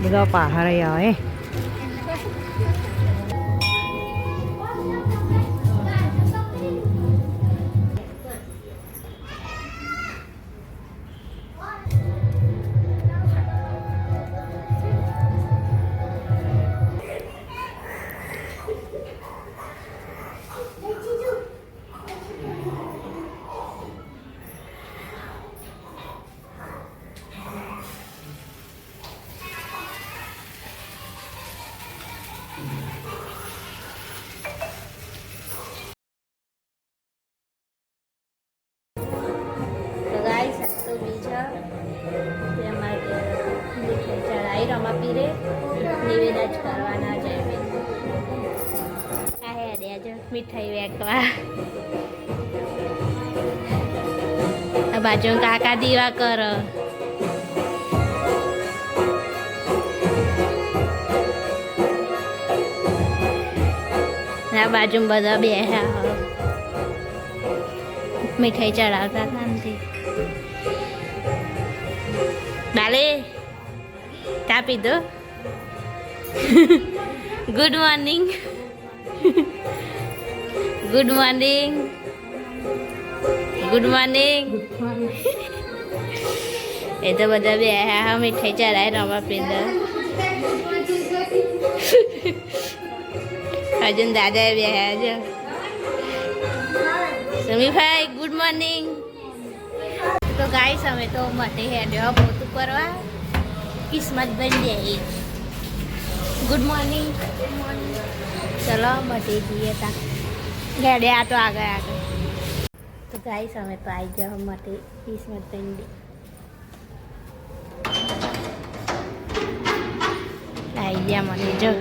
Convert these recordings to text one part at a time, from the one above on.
બધા પહાડ આવે. રમાપીરે નિવેદન જ કરવાના છે. આ હે દેજો મીઠાઈ વેકવા. આ બાજુ કાકા દીવા કર. આ બાજુ બધા બેહ્યા મીઠાઈ ચડાવતા શાંતિ. ડાલે ચા પીધો. Good morning. Good morning. Good morning. એ તો બધા બે હા મીઠાઈ ચડાય રમા પીધો. હજુ દાદા બે જો સમીભાઈ ગુડ મોર્નિંગ. તો ગાઈસ અમે તો મટે હેડ્યો પોતું કરવા. કિસ્મત બની જાય. Good morning. ચલો મટી જઈએ તા ગાડે આ તો આગળ આગળ. તો ગાઈસ અમે તો આવી ગયો મટી કિસ્મત બની આવી ગયા મને જો.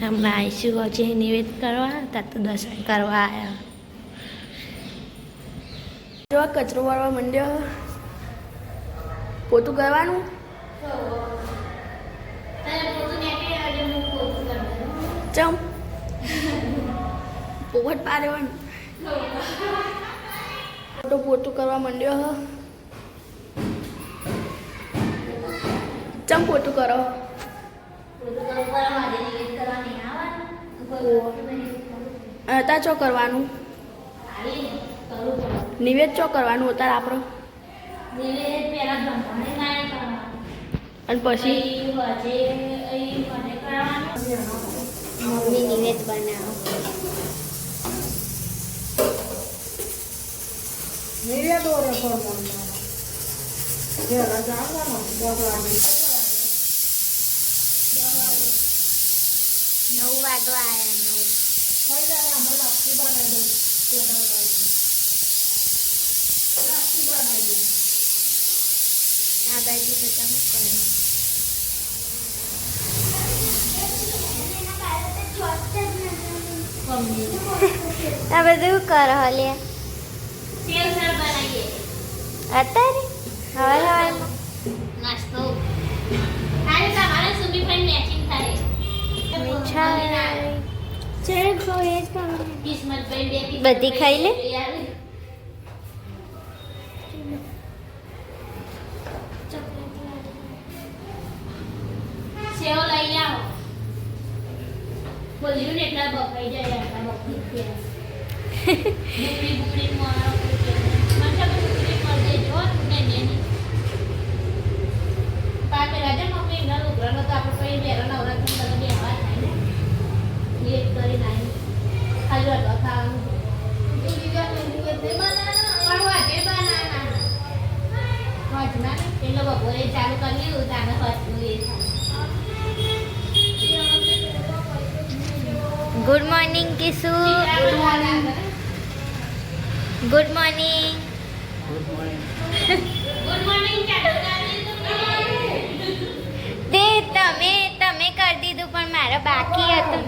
હમણાં આવીશું હજી નિવેદ કરવા ત્યાં તો દર્શન કરવા આવ્યા. જો કચરો વાળવા માંડ્યો. પોતું કરવાનું. ચમ પોપટ પાડવાનું. તો પોતું કરવા માંડ્યો. ચમ પોતું કરો. અત્યારે ચો કરવાનું. નિવેદ ચો કરવાનું અત્યારે આપણે. અને પછી મમ્મી નિવેદ બનાવો. નવ વાગવા આવ્યા. આ બાજુ બધા મૂકવાનું. આ બધું કરો લે. અત્યારે હવે નાસ્તો બધી ખાઈ લે. સેવ લઈ આવો. બોલ્યું ને એટલા બફાઈ જાય આટલા બફાઈ ગયા. બુડી મારો મને બુડી મળ દેજો ને ને પાકે રાજા મમ્મી એના લોગરાનો તો આપણે પઈ બેરો નવરાત્રી બધા બેહવા થાય ને લેટ કરી નાઈ ખાલી વાતો ખાવાનું. બીજા ને બનાના વાટે બનાના વાટના એટલે બપોરે ચાલુ કરી લીધું તાને હસવું એ થાય. ગુડ મોર્નિંગ કિસુ. Good morning. Good morning. તે તમે કરી દીધું પણ મારે બાકી હતું.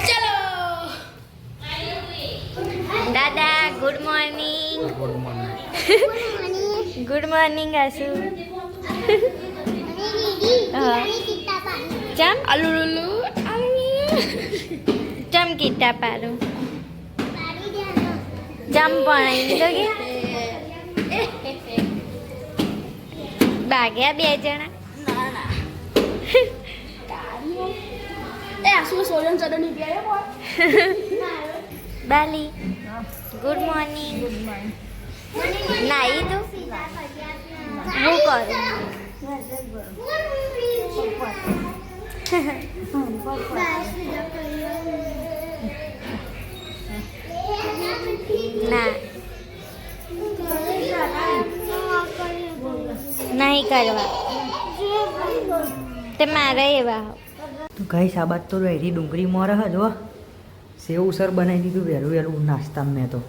ચલો દાદા ગુડ મોર્નિંગ. ગુડ મોર્નિંગ આસુ. ચમ આલુ ચમ કીટા પાડું જમ પણ તો કે ભાગ્યા 2 જણા ના ના એ આસુ સોલન ચડની પીયા બાલી ગુડ મોર્નિંગ નાઈ તું હું કરું ના નહીં કરવા તે મારે એવા તો ગાઈસ આ બાદ તો એરી ડુંગળી મોર હ જો સેવ ઉસર બનાવી દીધું વહેલું વહેલું નાસ્તામાં મેં તો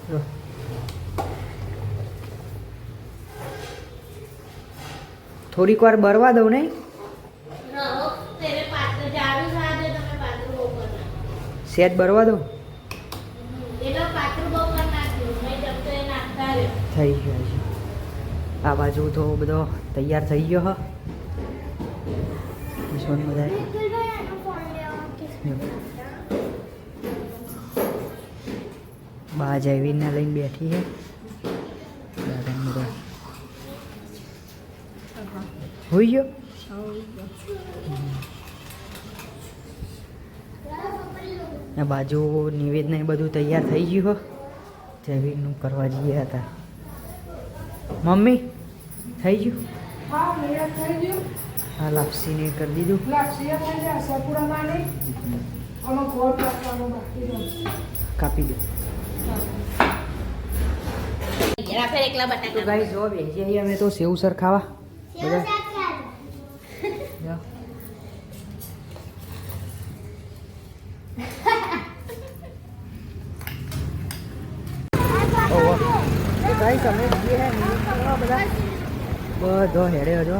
જો થોડીક વાર બરવા દઉં નહીં સેજ બરવા દઉં થઈ ગયો છે આ બાજુ તો બધો તૈયાર થઈ ગયો હ બધા બા જયવીરને લઈને બેઠી છે દાદાને બધા હોઈ ગયો આ બાજુ નિવેદન એ બધું તૈયાર થઈ ગયું હો જયવીરનું કરવા જઈએ હતા મમ્મી થઈ ગયું હા લાપસીને કરી દીધું કાપી દો તો ગાઈસ જો બેસીએ અમે તો સેવ સર ખાવા બધા ગાઈસ અમે જઈએ હે બધા બધો હેડે હજો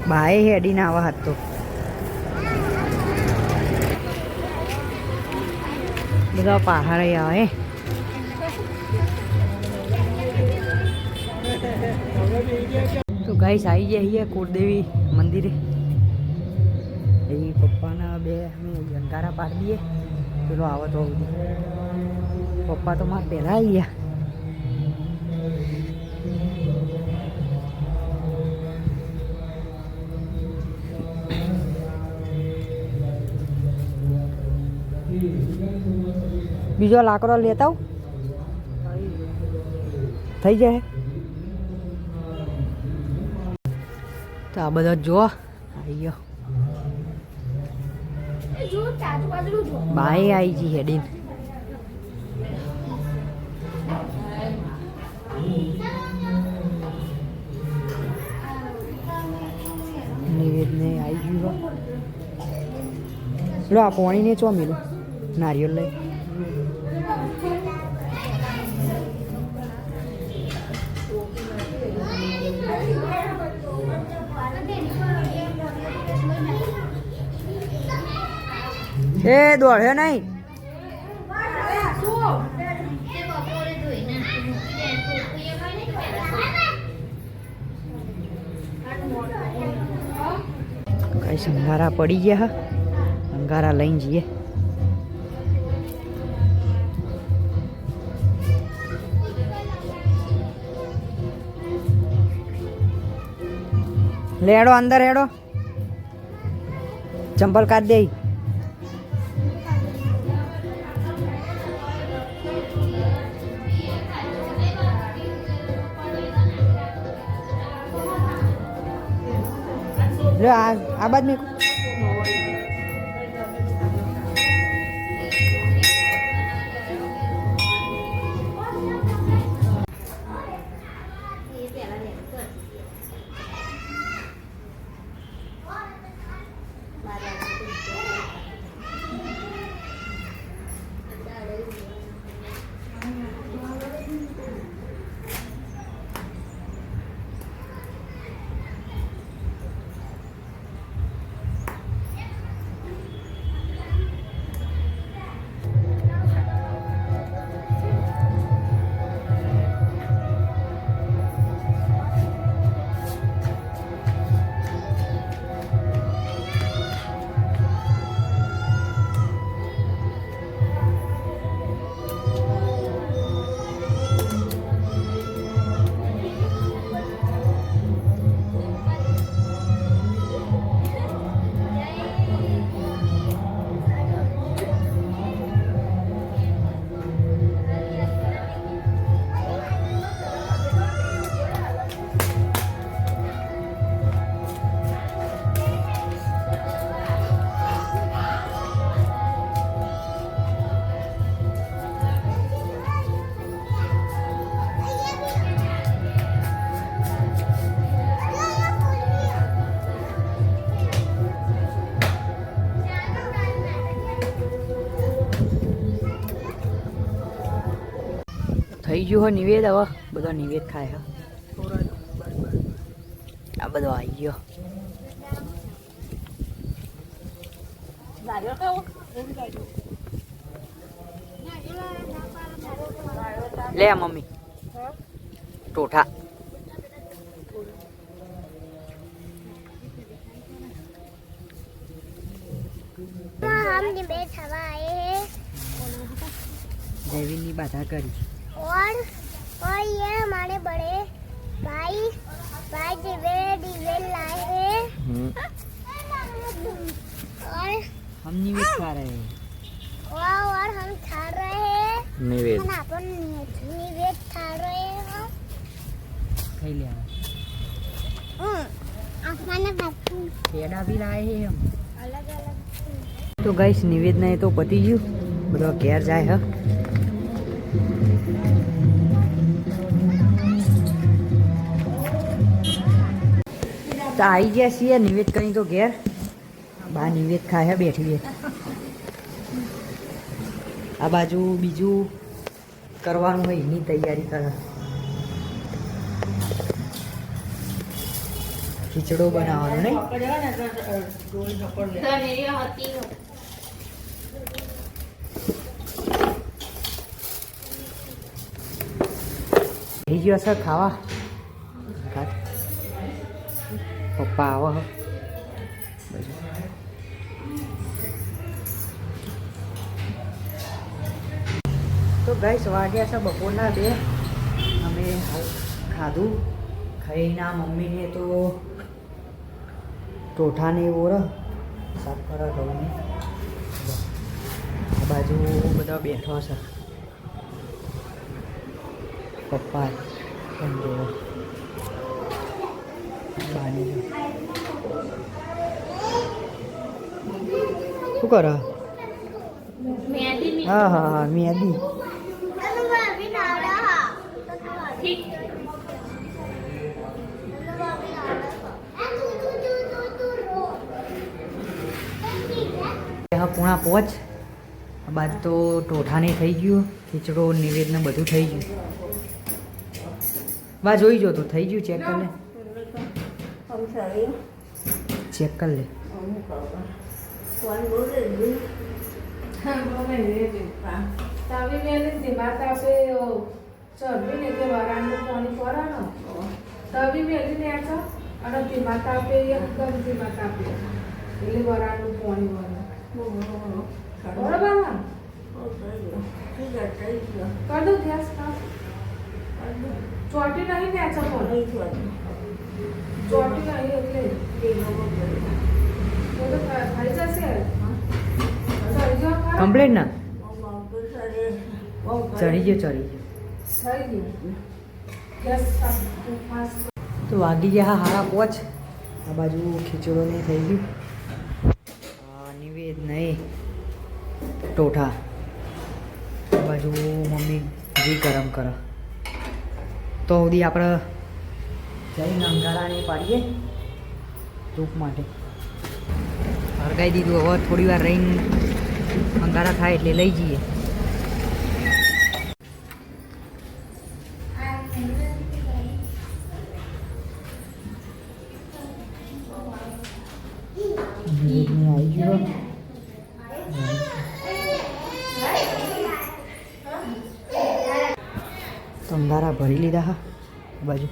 બાએ હેડીને આવા હાથ તો બધા પહાડ આવે તો ગાઈસ આવી જાય અહીંયા કુળદેવી મંદિરે એ પપ્પાના બે અમે અંગારા પાડી દઈએ પેલો આવો તો પપ્પા તો મારા પહેલાં આવી ગયા બીજો લાકડો લેતા આવું થઈ જાય તો આ બધા જો આવી ગયો બાય આવી જી હેડીન નિવેદને આવી ગયું લો આ પાણીને ચો મેલું નારિયેળ લઈ એ દોડ્યો નહીં કઈ અંગારા પડી ગયા અંગારા લઈને જઈએ લેડો અંદર હેડો ચંપલ કાઢ દે આ બાદ મેં થઈ ગયું હોય નિવેદ હવે બધો નિવેદ ખાય હા આ બધો આવી ગયો લે મમ્મી ટોઠા हम निवेद हवा आए हैं જયવીરની બાધા કરી और ये हमारे बड़े भाई भाई दिवेल लाए हैं और हम निवेद खा रहे हैं और हम खा रहे हैं निवेद अपन निवेद खा रहे हैं खाई लिया आसमान में पेड़ा भी लाए हैं हम अलग अलग તો ગાઈસ નિવેદના એ તો પતી ગયું બધો ઘેર જાય હ તો આવી ગયા છીએ નિવેદ કરી તો ઘેર બા નિવેદ ખાય બેઠી બે આ બાજુ બીજું કરવાનું હોય એની તૈયારી કરે ખીચડો બનાવવાનો નહીં થઈ ગયો સર ખાવા પપ્પા આવો તો ગાઈસ વાગ્યા છે બપોરના 2 અમે ખાધું ખાઈના મમ્મીને તો ટોઠાને એવો રહ સાફ કરો ઘઉંને આ બાજુ બધા બેઠો છે પપ્પા પણ જોવો બાની શું કરો હા હા હા મેદી પૂણા પહોંચ બાદ તો ટોઠાને થઈ ગયું ખીચડો નિવેદને બધું થઈ ગયું બા જોઈ જો તો થઈ ગયું ચેક કરી લે ચેક કરી લે ચોટી નહીં નેચા ચોટી નહીં એટલે ખાઈ જશે કમ્પ્લેટ ના ચડી ગયો તો વાગી ગયા હારા પહોંચ આ બાજુ ખીચડો ને થઈ ગયું નિવેદ નહીં ટોઠા આ બાજુ મમ્મી ઘી ગરમ કરે તો સુધી આપણે જઈને અંગારાને પાડીએ ધૂપ માટે હરગાઈ દીધું હવે થોડી વાર રહીને અંગારા થાય એટલે લઈ જઈએ આવી ગયો તો અંગારા ભરી લીધા હા બાજુ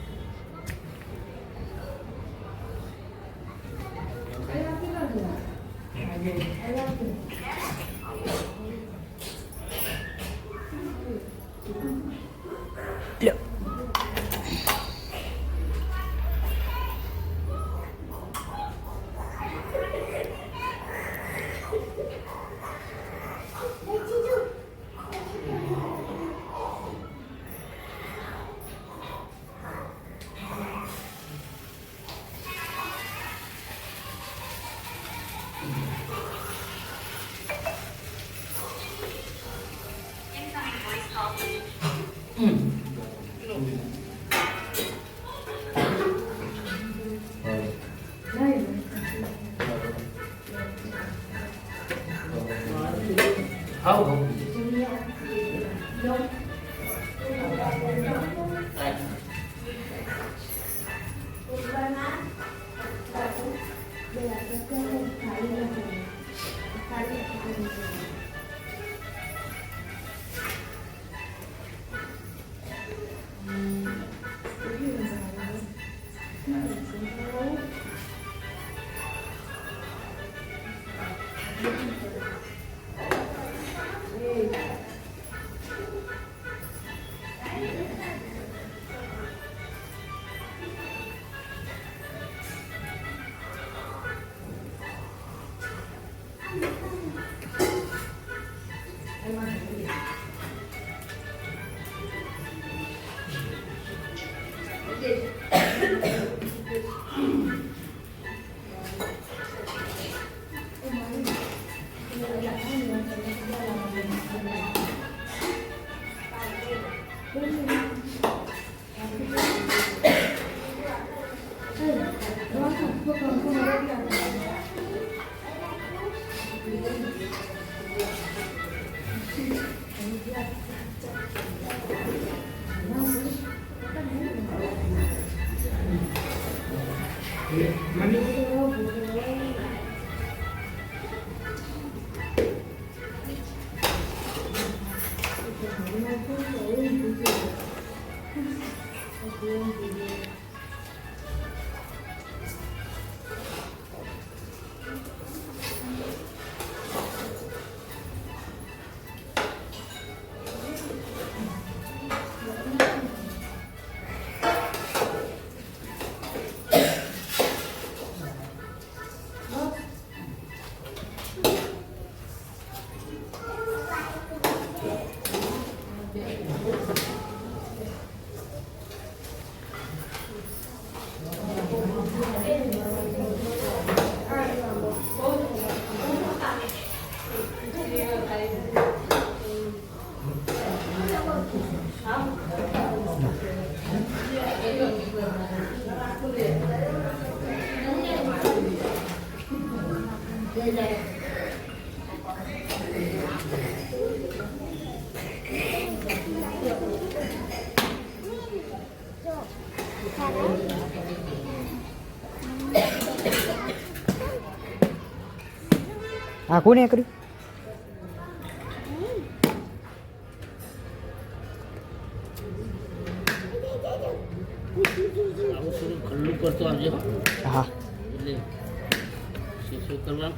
આ કોને કર્યું? ખલ્લું કરતો આવજો હા એટલે શીશો કરવા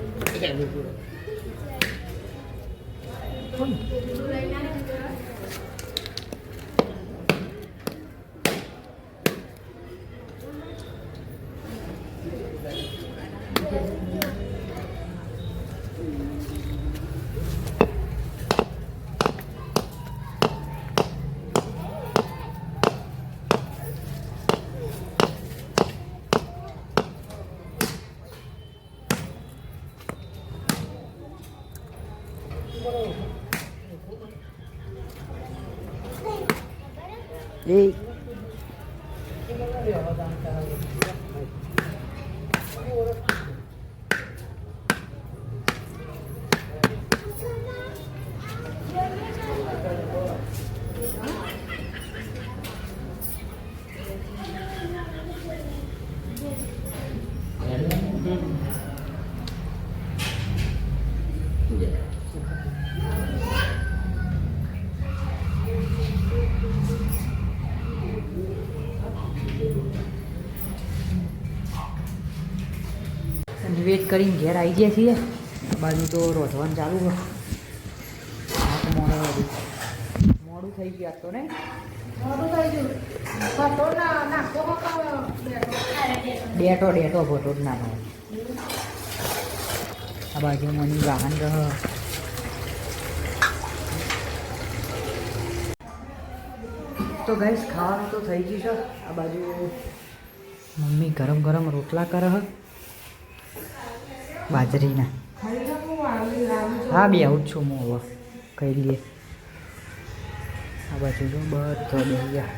એ વેટ કરીને ઘેર આવી ગયા છીએ. આ બાજુ તો રોધવાનું ચાલુ છે. મોડું થઈ ગયું તો ને ડેટો ભોટો જ ના થાય. આ બાજુ મની વાહન રહ તો ગાઈસ ખાવાનું તો થઈ ગયું છે. આ બાજુ મમ્મી ગરમ ગરમ રોટલા કરે હ બાજરીના. હા બે આવું જ છું હું હવે કહી લઈએ. આ બાજુ જો બધો બે ગયા.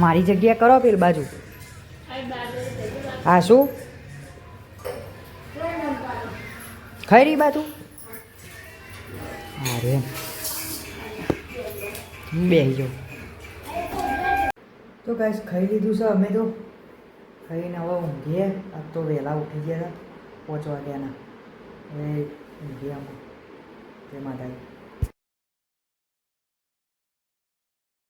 મારી જગ્યા કરો પેલી બાજુ. હા શું ખાઈ રહી બાજુ? હા રે બે જો તો ગાઈસ ખાઈ લીધું છે અમે તો. ખાઈને હવે ઊંઘીએ. આજ તો વહેલા ઉઠી ગયા હતા 5 વાગ્યાના. હવે ઊંઘીએ અમે. જય માતાજી.